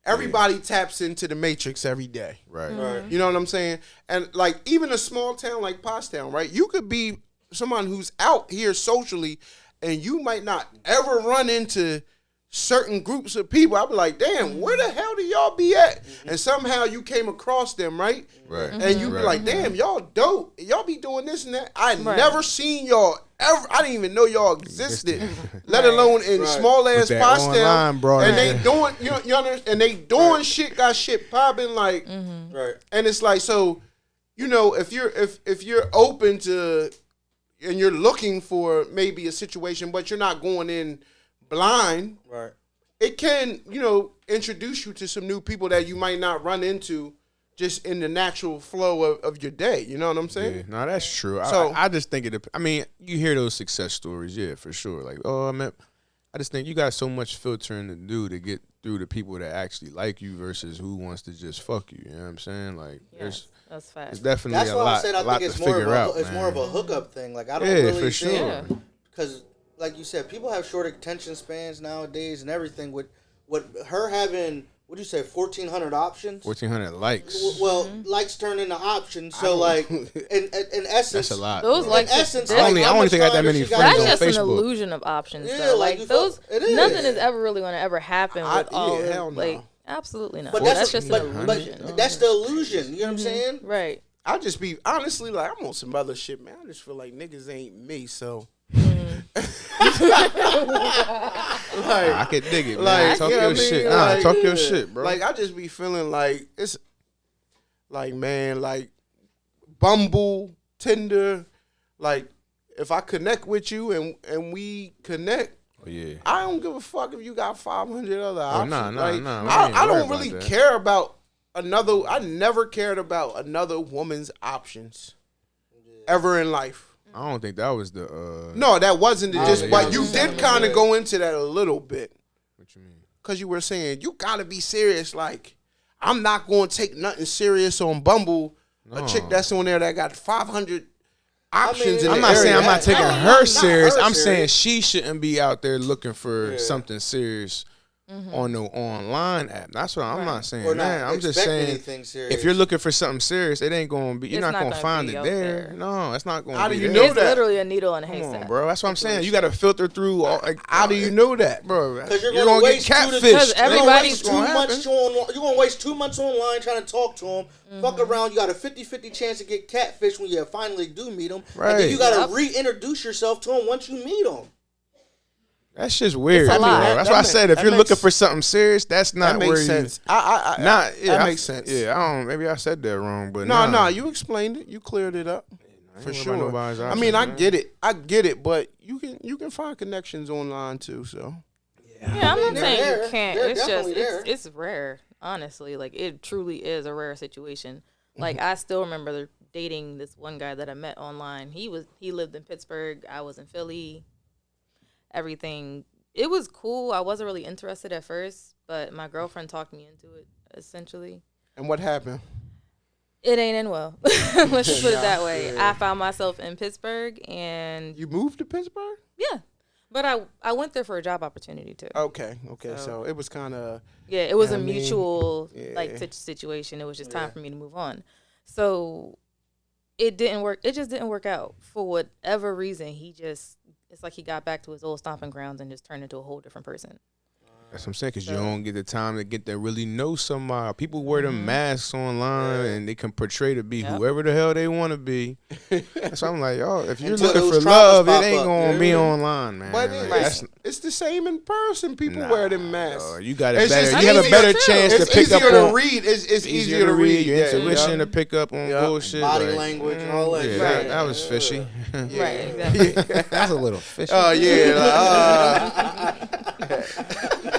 everybody taps into the matrix every day. Right. You know what I'm saying? And like even a small town like Pottstown, right? You could be someone who's out here socially and you might not ever run into certain groups of people. I'll be like, damn, where the hell do y'all be at? And somehow you came across them, right? Right. And you be like, damn, y'all dope. Y'all be doing this and that. I never seen y'all ever. I didn't even know y'all existed, let alone in small ass Pottstown. And they doing, you understand? And they doing shit, got shit popping, like, right. And it's like, so, if you're open to, and you're looking for maybe a situation, but you're not going in blind, right? It can, introduce you to some new people that you might not run into just in the natural flow of your day. You know what I'm saying? Yeah, no, that's true. So I just think you hear those success stories, yeah, for sure. Like, I just think you got so much filtering to do to get through the people that actually like you versus who wants to just fuck you. You know what I'm saying? Like, that's fact. It's definitely a lot to figure out. It's more of a hookup thing. Like, I don't really for sure. Because, like you said, people have short attention spans nowadays and everything. With her having, what'd you say, 1,400 options? 1,400 likes. Well, likes turn into options. So, like, in essence, that's a lot. Those likes, I don't think I got that many friends on Facebook. That's just an illusion of options. Yeah, though. Like those, nothing is ever really going to ever happen with all of hell no. Like, absolutely not. But that's just an illusion. But that's the illusion. You know what I'm saying? Right. I just be honestly like, I'm on some other shit, man. I just feel like niggas ain't me, so. I could dig it, man. Like, talk your shit. Talk your shit, bro. Like, I just be feeling like it's like, man, like Bumble, Tinder, like if I connect with you and we connect, I don't give a fuck if you got 500 other options. I don't really care about another. I never cared about another woman's options ever in life. I don't think that was the. No, that wasn't just. But you did kind of go into that a little bit. What you mean? Because you were saying you gotta be serious. Like, I'm not going to take nothing serious on Bumble. No. A chick that's on there that got 500 options. I'm not saying I'm not taking her serious. I'm saying she shouldn't be out there looking for something serious on no online app. That's what I'm not saying. Or That. not I'm just saying anything serious. if you're looking for something serious, it ain't gonna be. You're It's not gonna find it there. there. No, it's not gonna. How be do you there. know It's that? literally a needle in a Come haystack. on, bro. That's what I'm saying. You got to filter through. How do you know that, bro? Because you're gonna gonna get waste catfish. Because everybody's you're gonna waste 2 months online trying to talk to them. Fuck around. You got a 50-50 chance to get catfish when you finally do meet them. And then you got to reintroduce yourself to them once you meet them. That's just weird, It's a bro. lot. That's why I said if that you're makes- looking for something serious, that's not That where makes you. sense. That makes sense. Yeah, I don't. Maybe I said that wrong, but No, you explained it. You cleared it up. For sure. I mean, I get it, but you can find connections online too. So Yeah, I'm not saying there. you can't. They're It's just definitely there. it's rare, honestly. Like it truly is a rare situation. Like I still remember dating this one guy that I met online. He lived in Pittsburgh. I was in Philly. Everything. It was cool. I wasn't really interested at first, but my girlfriend talked me into it, essentially. and what happened? It ain't in well. Let's just put it that way. I found myself in Pittsburgh, and You moved to Pittsburgh? yeah. But I went there for a job opportunity, too. Okay. So it was kind of Yeah, it was Yeah, a I mean, mutual yeah. situation. It was just time for me to move on. So it didn't work. It just didn't work out for whatever reason. It's like he got back to his old stomping grounds and just turned into a whole different person. That's what I'm saying, because you don't get the time to get to really know somebody. People wear them masks online, and they can portray to be whoever the hell they want to be. So I'm like, yo, if you're Until looking those for love, traumas it ain't pop up. going to be online, man. But Like, it's the same in person. People wear them masks. dog, you got it It's better. just You have a easier better too. chance It's to pick up easier to on. read. It's easier to read. Your Yeah, intuition yeah. to pick up on Yeah. bullshit. Body like, language and all that. Yeah, Right. that was fishy. Right, exactly. That's a little fishy. Oh yeah.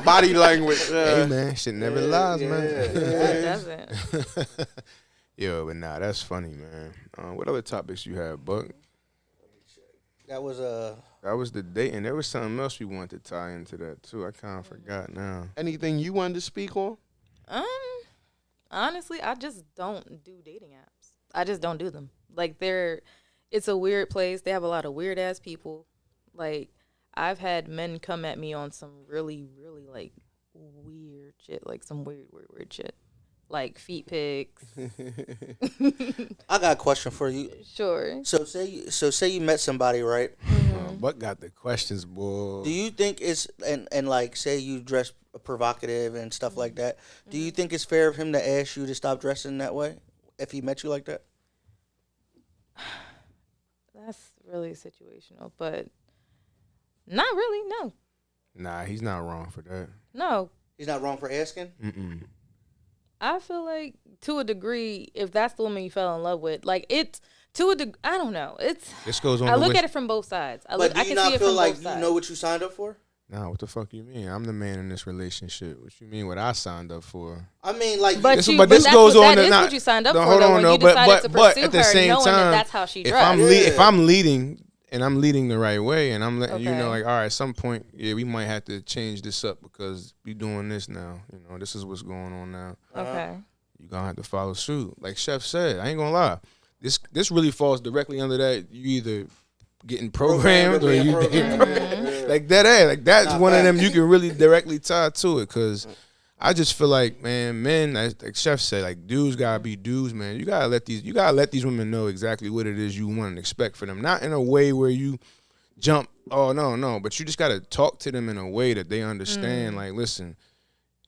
Body language. Hey man, shit never lies, man. It doesn't. Yo, but nah, that's funny, man. What other topics you have, Buck? That was That was the dating. There was something else we wanted to tie into that too. I kind of forgot now. Anything you wanted to speak on? Honestly, I just don't do dating apps. I just don't do them. Like it's a weird place. They have a lot of weird ass people. Like I've had men come at me on some really, really like weird shit. Like some weird shit. Like feet pics. I got a question for you. Sure. So say you met somebody, right? Buck got the questions, boy. Do you think it's and like say you dress provocative and stuff like that? Do you think it's fair of him to ask you to stop dressing that way if he met you like that? That's really situational, but not really. No. Nah, he's not wrong for that. No. He's not wrong for asking. I feel like to a degree, if that's the woman you fell in love with, like it's to a degree, I don't know. This goes on. I look at it from both sides. But do I you can not see it feel from like both you sides. know what you signed up for? Nah, what the fuck you mean? I'm the man in this relationship. What you mean? What I signed up for? I mean, like, But This that's goes on that to is not- what you signed up No, for. hold Though, on, when no, you but- decided to but pursue at the her, same knowing time, that that's how she if dressed. if I'm leading and I'm leading the right way, and I'm letting you know, Okay. like, all right, at some point, yeah, we might have to change this up because we doing this now. You know, this is what's going on now. Okay. You gonna have to follow suit. Like Chef said, I ain't gonna lie. This really falls directly under that. You either getting programmed or you like that. Like that's Not one bad. of them you can really directly tie to it. Cause I just feel like, man, men, like Chef said, like dudes gotta be dudes, man. You gotta let these women know exactly what it is you want and expect for them. Not in a way where you jump. Oh no, but you just gotta talk to them in a way that they understand. Like, listen,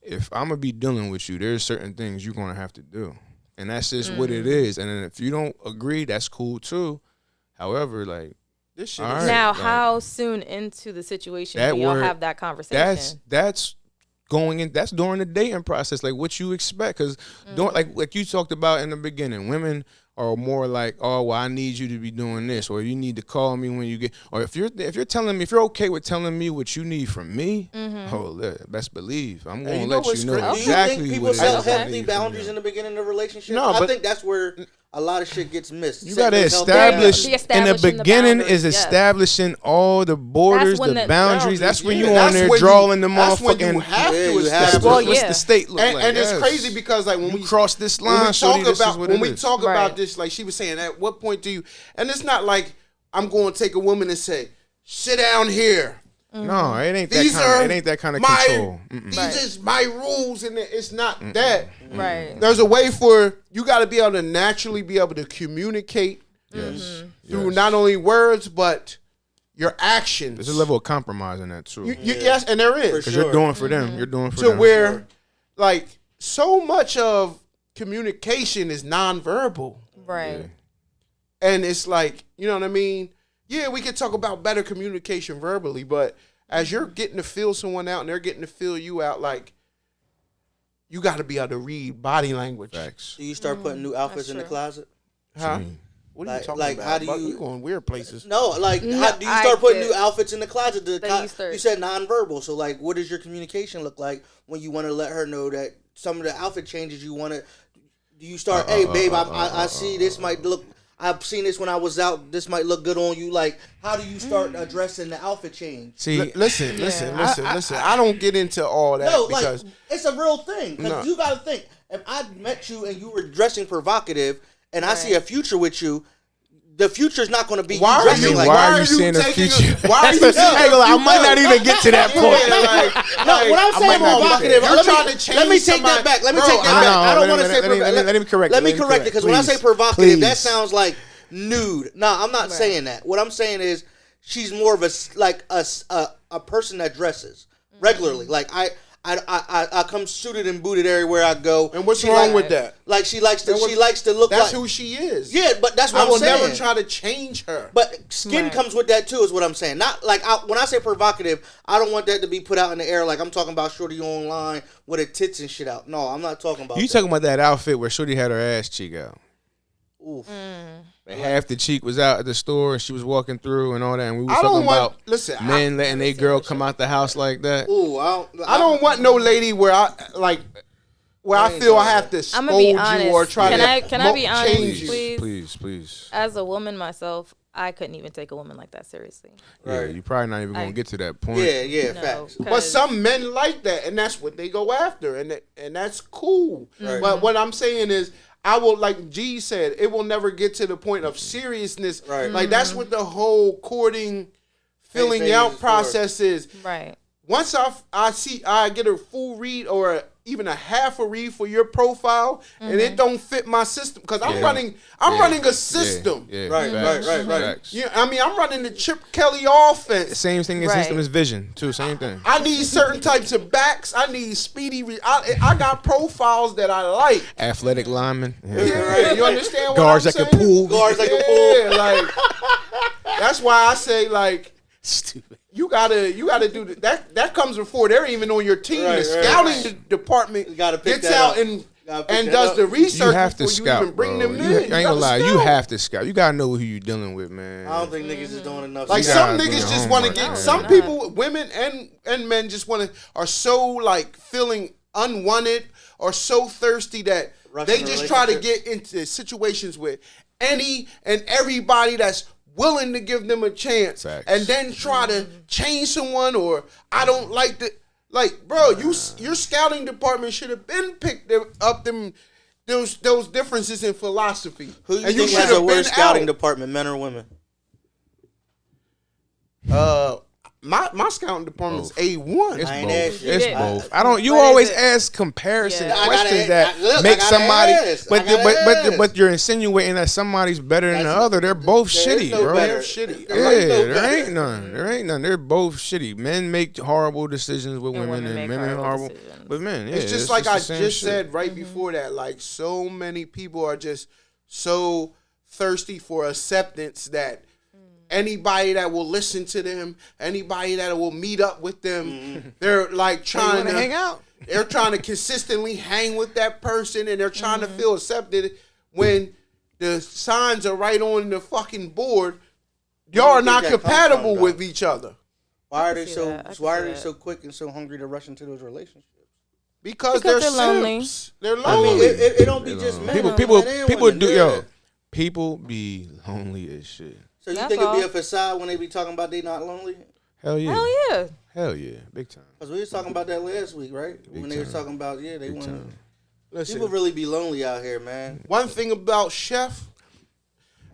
if I'm gonna be dealing with you, there's certain things you're gonna have to do, and that's just what it is. And then if you don't agree, that's cool too. However, like This shit. All Is right. Now, like, how soon into the situation that do y'all word- have that conversation? that's going in. That's during the dating process, like what you expect. Because like you talked about in the beginning, women are more like, oh, well, I need you to be doing this, or you need to call me when you get, or if you're telling me, if you're okay with telling me what you need from me, best believe I'm Hey, gonna you know let you what's know crazy? Do you exactly think people what it set is I healthy need from boundaries you. in the beginning of a relationship? No, I but- think that's where a lot of shit gets missed. You Setting gotta those healthy establish boundaries. The in the establishing the beginning boundaries, is yes. establishing all the borders, when the the boundaries. That's when you Yeah, on that's there where you- drawing the that's when you motherfucking. have Yeah, to you have establish. to. Well, What's yeah. the state look like? And it's Yes. crazy because like when You we cross this when line, we shorty, talk this is about what when it we is. talk Right. about this, like she was saying, at what point do you? And it's not like I'm going to take a woman and say, sit down here. No, it ain't These that kind of control. These is my rules, and it's not that. Right. There's a way for you got to be able to naturally be able to communicate through not only words but your actions. There's a level of compromise in that too. Yes, and there is Because you're doing for them. You're doing for them. to where, like, so much of communication is nonverbal, Right. and it's like, you know what I mean. Yeah, we can talk about better communication verbally, but as you're getting to feel someone out and they're getting to feel you out, like, you got to be able to read body language. Facts. Do you start putting new outfits in the closet? Huh? What are you talking about? How do you going weird places? No, like, how do you start putting new outfits in the closet? You said nonverbal, so like, what does your communication look like when you want to let her know that some of the outfit changes you want to? Do you start, hey, babe, I see this might look. I've seen this when I was out. This might look good on you. Like, how do you start addressing the outfit change? See, listen. I don't get into all that because it's a real thing. Because you got to think, if I met you and you were dressing provocative, and I see a future with you, the future is not going to be why are you seeing the future? Why are you I might not even get to that point. What I'm saying provocative. Let me take that back. Let me take that back. I don't want to say provocative. Let me correct it. Let me correct it because when I say provocative, that sounds like nude. No, I'm not saying that. What I'm saying is she's more of a person that dresses regularly. Like I come suited and booted everywhere I go. And what's wrong with that? Like she likes to look like. That's who she is. Yeah, but that's what I'm saying. I will never try to change her. But skin comes with that too, is what I'm saying. Not like when I say provocative, I don't want that to be put out in the air like I'm talking about Shorty online with her tits and shit out. No, I'm not talking about. You talking about that outfit where Shorty had her ass cheek out? Oof. Half the cheek was out at the store and she was walking through and all that, and we were talking about men letting their girl come out the house like that. Ooh, I don't want no lady where I feel I have to scold you or try to can I be honest, please. As a woman myself, I couldn't even take a woman like that seriously. Yeah, you're probably not even gonna get to that point. Yeah, facts. But some men like that, and that's what they go after, and that's cool. Right. But what I'm saying is, I will, like G said, it will never get to the point of seriousness. Right. Like, that's what the whole courting, filling out process is. Right. Once I get a full read or even a half a read for your profile, and it don't fit my system, because I'm running a system. Right. Yeah, I mean, I'm running the Chip Kelly offense. Same thing as system as vision too. Same thing. I need certain types of backs. I need speedy. I got profiles that I like. Athletic linemen. Yeah, you understand what Guards I'm that saying? can pull. Guards that can pull. Yeah, like that's why I say, like, stupid. You gotta do that. That comes before they're even on your team. The scouting department gets out and does the research. You have to before scout, you even bring bro. them I in. ain't gonna lie. You have to scout. You gotta know who you dealing with, man. I don't think niggas is doing enough. Like, some niggas just want to get. Some people, women and men, just are so, like, feeling unwanted or so thirsty that they just try to get into situations with any and everybody that's willing to give them a chance. Facts. And then try to change someone, or I don't like the, like, bro, your scouting department should have been picked up those differences in philosophy. Who you think has a worse scouting department, men or women? My scouting department is A1. It's both. I don't. You always ask comparison questions that make somebody. But you're insinuating that somebody's better than the other. They're both shitty, bro. They're shitty. There ain't none. They're both shitty. Men make horrible decisions with women, and women horrible with men. Yeah, it's just like I just said right before that. Like, so many people are just so thirsty for acceptance that anybody that will listen to them, anybody that will meet up with them, they're like trying to hang out. They're trying to consistently hang with that person, and they're trying to feel accepted when the signs are right on the fucking board. Y'all are not compatible with each other. Why are they so quick and so hungry to rush into those relationships? Because they're lonely. They're lonely. I mean, it don't be just men. People be lonely as shit. So you think it'd be a facade when they be talking about they not lonely? Hell yeah. Hell yeah. Big time. Because we was talking about that last week, right? When they was talking about, they want Listen, people really be lonely out here, man. One thing about Chef,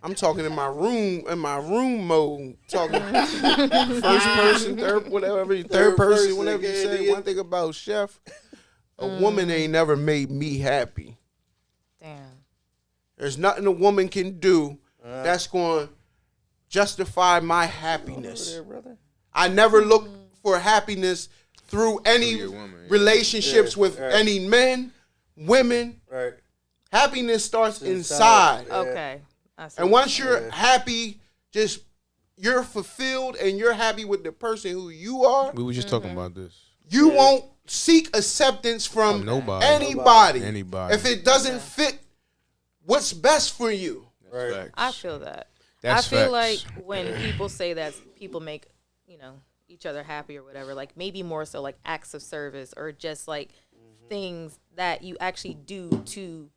I'm talking in my room mode. Talking first person, third person, whatever you say. One thing about Chef, a woman ain't never made me happy. Damn. There's nothing a woman can do that's going to justify my happiness. I never look for happiness through any relationships with any men, women. Right. Happiness starts inside. Okay. And once you're happy, you're fulfilled and you're happy with the person who you are. We were just talking about this. You won't seek acceptance from anybody. If it doesn't fit what's best for you. Right. I feel that. That's I feel facts. like when people say that people make, each other happy or whatever, like maybe more so like acts of service or just like things that you actually do to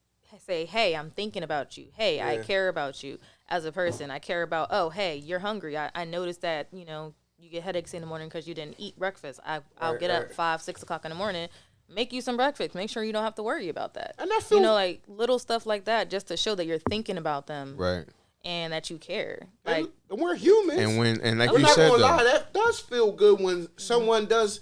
say, hey, I'm thinking about you. Hey, I care about you as a person. I care about, oh, hey, you're hungry. I noticed that, you get headaches in the morning because you didn't eat breakfast. I'll get up 5, 6 o'clock in the morning, make you some breakfast. Make sure you don't have to worry about that. And I feel, like little stuff like that just to show that you're thinking about them. Right. And that you care. Like, we're humans. And like I'm you not said, gonna lie, that does feel good when someone does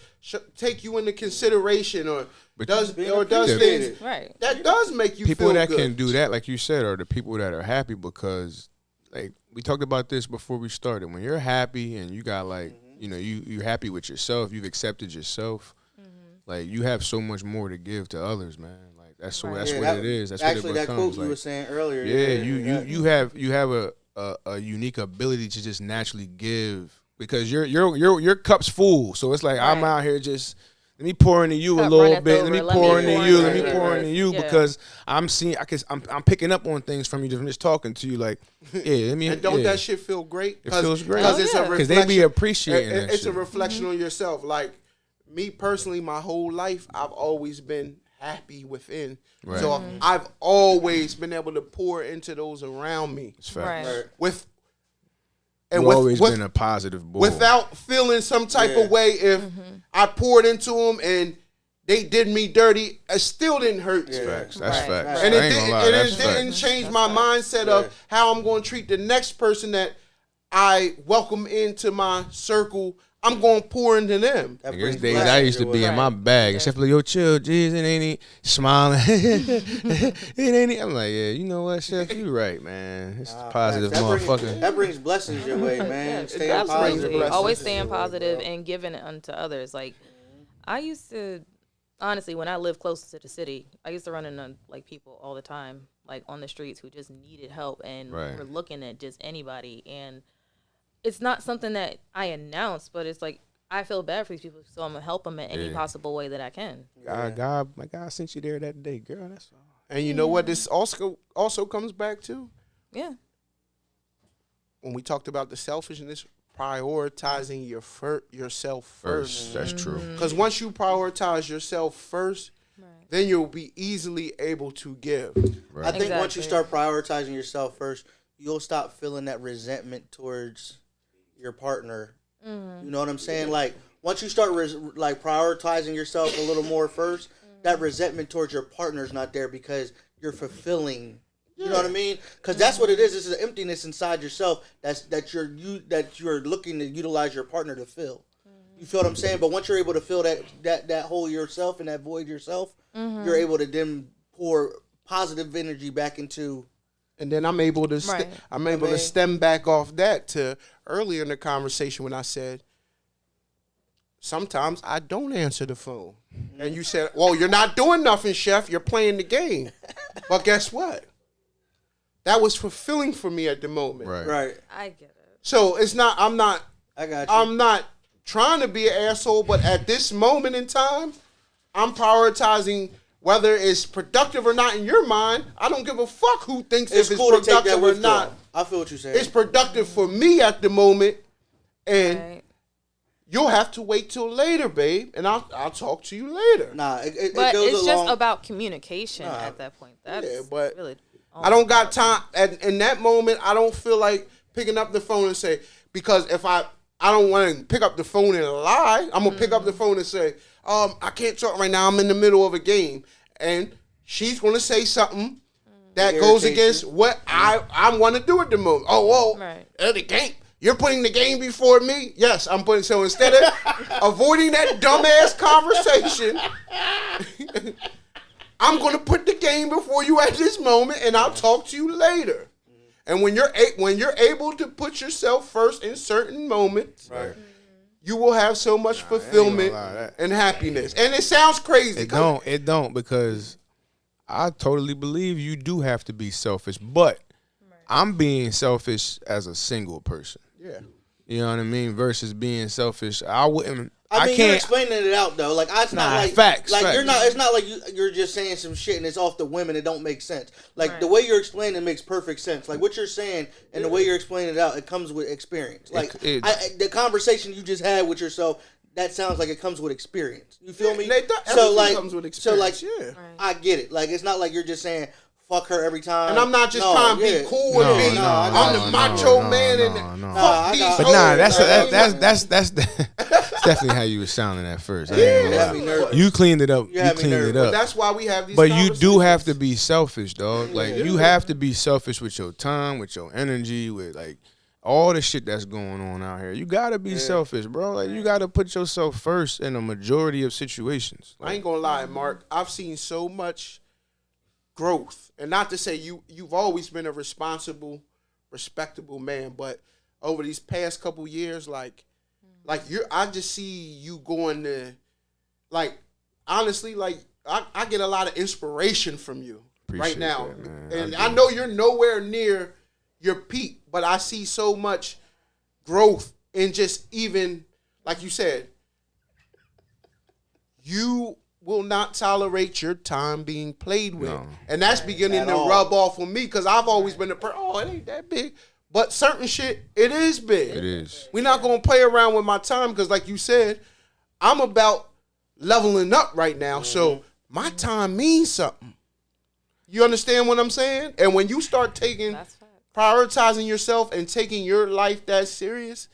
take you into consideration or does things. Right. That does make you people feel that good. can do that, like you said, are the people that are happy because, like we talked about this before we started. When you're happy and you got like, you're happy with yourself, you've accepted yourself. Like you have so much more to give to others, man. Like that's what it is. That's actually what it becomes. That quote like, you were saying earlier. You have a unique ability to just naturally give because your cup's full. So it's like I'm out here just let me pour into you a little bit. Let me pour into you. Let me pour into you because I'm picking up on things from you just talking to you. Like and don't that shit feel great? It feels great because it's a reflection. Because they be appreciating that it's shit. a reflection on yourself. Like me personally, my whole life I've always been happy within. Right. So I've always been able to pour into those around me. right. You've always been a positive boy. Without feeling some type of way if I poured into them and they did me dirty, it still didn't hurt. That's facts. And I ain't gonna lie, it didn't change my mindset of how I'm going to treat the next person that I welcome into my circle. I'm going to pour into them. There's days I used to be in my bag. And Chef like, yo, chill, jeez, it ain't he smiling. It ain't he. I'm like, yeah, you know what, Chef, you right, man. It's a positive motherfucker. That brings blessings your way, man. Staying Absolutely. positive. Always staying positive and giving it unto others. Like, I used to, honestly, when I lived close to the city, I used to run into like people all the time, like on the streets who just needed help and were looking at just anybody. And it's not something that I announce, but it's like I feel bad for these people, so I'm gonna help them in any possible way that I can. God, my God sent you there that day, girl. That's all. And you know what this also comes back to? Yeah. When we talked about the selfishness, prioritizing yourself first. That's true. Because once you prioritize yourself first, then you'll be easily able to give. Right. I think once you start prioritizing yourself first, you'll stop feeling that resentment towards your partner. You know what I'm saying? Like once you start prioritizing yourself a little more first, that resentment towards your partner is not there because you're fulfilling. You know what I mean? Because that's what it is. This is an emptiness inside yourself that you're looking to utilize your partner to fill. You feel what I'm saying? But once you're able to fill that hole yourself and that void yourself, you're able to then pour positive energy back into. And then I'm able to to stem back off that to earlier in the conversation when I said, sometimes I don't answer the phone. And you said, well, you're not doing nothing, Chef. You're playing the game. But guess what? That was fulfilling for me at the moment. Right. I get it. So it's not, I got you. I'm not trying to be an asshole, but at this moment in time, I'm prioritizing whether it's productive or not in your mind. I don't give a fuck who thinks if it's productive or not. I feel what you're saying. It's productive for me at the moment, and you'll have to wait till later, babe, and I'll talk to you later. Nah, but it's just about communication at that point. That's really. I don't got time in that moment. I don't feel like picking up the phone and say, because if I don't want to pick up the phone and lie. I'm gonna pick up the phone and say, I can't talk right now. I'm in the middle of a game, and she's gonna say something that goes against what I want to do at the moment. Oh, well, the game. You're putting the game before me? Yes, I'm putting. So instead of avoiding that dumbass conversation, I'm going to put the game before you at this moment, and I'll talk to you later. And when you're able to put yourself first in certain moments, you will have so much fulfillment and happiness. And it sounds crazy. It don't because I totally believe you do have to be selfish, but I'm being selfish as a single person. Yeah. You know what I mean? Versus being selfish. I wouldn't. I mean, can't, you're explaining it out though. Like it's not like facts. You're not. It's not like you're just saying some shit and it's off the whim and it don't make sense. Like the way you're explaining it makes perfect sense. Like what you're saying and the way you're explaining it out, it comes with experience. Like the conversation you just had with yourself, that sounds like it comes with experience. You feel me? Comes with experience. I get it. Like it's not like you're just saying fuck her every time. And I'm not just trying to be cool with me. I'm the macho man and fuck these hoes. But that's definitely how you were sounding at first. You cleaned it up. You cleaned it up. But that's why we have these But you do have to be selfish, dog. Like you have to be selfish with your time, with your energy, with like all the shit that's going on out here. You gotta be selfish, bro. Like you gotta put yourself first in a majority of situations. I ain't gonna lie, Mark. I've seen so much growth, and not to say you've always been a responsible, respectable man, but over these past couple years, like I just see you going to, like, honestly, like I get a lot of inspiration from you right now, and I know you're nowhere near your peak, but I see so much growth in just even, like you said, you will not tolerate your time being played with. No. And that's beginning to rub off on me because I've always been the person, it ain't that big. But certain shit, it is big. It is. We're not going to play around with my time because like you said, I'm about leveling up right now. So my time means something. You understand what I'm saying? And when you start prioritizing yourself and taking your life that serious,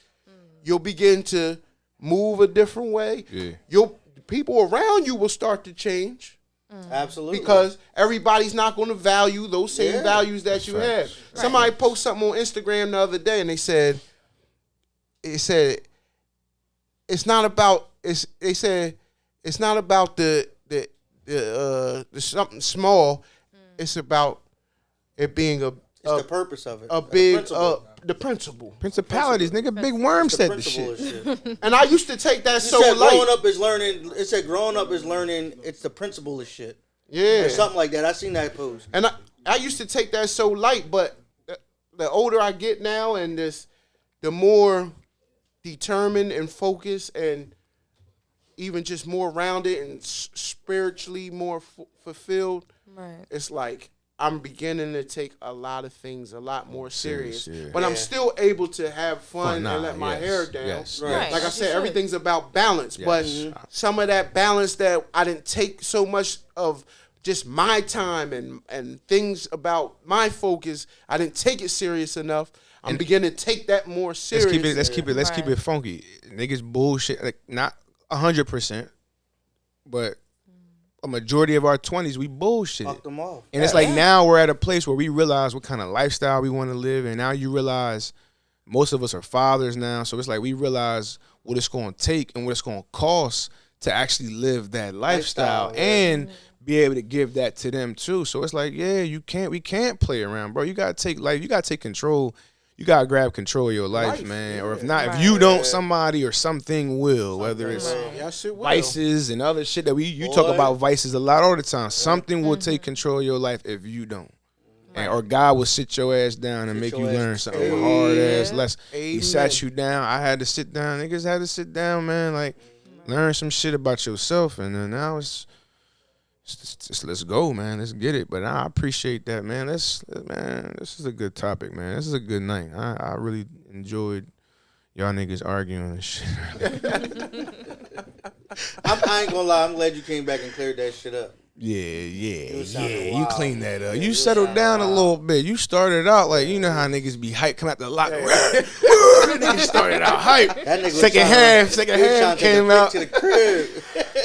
you'll begin to move a different way. Yeah. People around you will start to change. Absolutely. Because everybody's not going to value those same values that you have. Right. Somebody posted something on Instagram the other day and they said it's not about the something small. It's about it being the purpose of it. The principle. Principalities, nigga. Big Worm said the shit. And I used to take that so light. Growing up is learning. It said growing up is learning. It's the principle of shit. Yeah. Or something like that. I seen that post. And I used to take that so light, but the older I get now and the more determined and focused and even just more rounded and spiritually more fulfilled, it's like I'm beginning to take a lot of things a lot more serious. But I'm still able to have fun and let my hair down. Yes. Right. Like I said, everything's about balance. Yes. But some of that balance that I didn't take so much of just my time and things about my focus, I didn't take it serious enough. I'm beginning to take that more serious. Let's keep it funky. Niggas bullshit, like not 100%, but a majority of our 20s, we bullshit. Fuck them off. And it's like now we're at a place where we realize what kind of lifestyle we want to live. And now you realize most of us are fathers now. So it's like we realize what it's going to take and what it's going to cost to actually live that lifestyle and be able to give that to them too. So it's like, we can't play around, bro. You got to take life. You got to take control. You got to grab control of your life, man. Or if not, if you don't, somebody or something will, whether it's vices and other shit that you talk about vices a lot all the time. Something will take control of your life if you don't. Or God will sit your ass down and make you learn something hard ass lesson. He sat you down. I had to sit down. Niggas had to sit down, man. Like, learn some shit about yourself. And then now it's let's go, man. Let's get it. But I appreciate that, man. This is a good topic, man. This is a good night. I really enjoyed y'all niggas arguing and shit. I ain't gonna lie. I'm glad you came back and cleared that shit up. Yeah. You cleaned that up. You settled down a little bit. You started out like, you know how niggas be hype, come out the locker. Niggas started out hype. Second half came out. To the crib.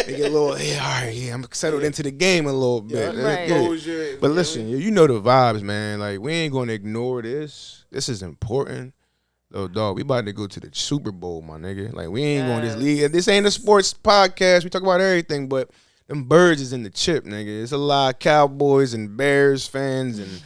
They get a little, yeah, all right, yeah, I'm settled into the game a little bit. Right. Yeah. But listen, you know the vibes, man. Like, we ain't gonna ignore this. This is important. Oh, dog, we about to go to the Super Bowl, my nigga. Like, we ain't gonna just leave. This ain't a sports podcast. We talk about everything, but them birds is in the chip, nigga. It's a lot of Cowboys and Bears fans and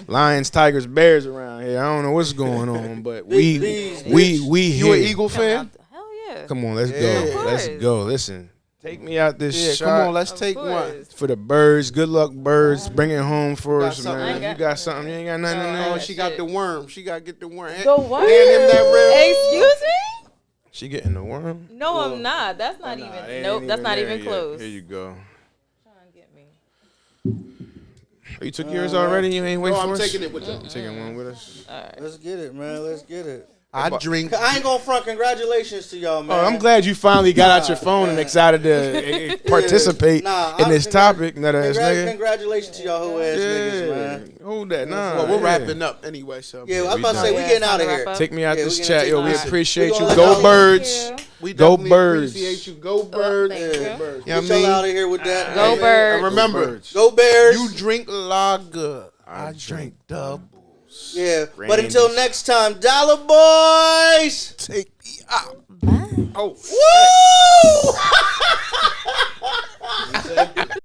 Lions, Tigers, Bears around here. I don't know what's going on, but we You an Eagle fan? Hell yeah. Come on, let's Yeah. go. Let's go. Listen, take me out this shot. Come on, let's Of take course. one. For the birds. Good luck, birds. Bring it home for us, something. man. You got something. You ain't got nothing in Oh, there. she got the worm. She got to get the worm. The what? Hand him that rib. Excuse me? She getting the worm. No, I'm not. That's not Nah, it even. ain't Nope, that's not there even yet. close. Here you go. Trying to get me. Oh, you took yours already? You ain't waiting No, for I'm us? taking it with you. You taking one with us? All right. Let's get it, man. Let's get it. I drink. I ain't gonna front. Congratulations to y'all, man. Oh, I'm glad you finally got out your phone and excited to participate in this topic. Congratulations to y'all whole ass niggas, man. Hold that. Nah. Well, we're yeah. wrapping up anyway, so. Yeah, I was about to say, we getting out of here. Take me out Yeah, this we chat, gonna yo. take We this. appreciate We you. gonna Go let y'all- birds. We Go definitely birds. appreciate you. Go birds. thank you. Yeah, birds. Get You know what I y'all mean? out of here with that. Go Hey, birds. And remember, Birds. Go Bears. you drink lager. I drink doubles. Yeah, but Randy's. until next time, Dollar Boys. Take me out. Bye. Oh. Woo!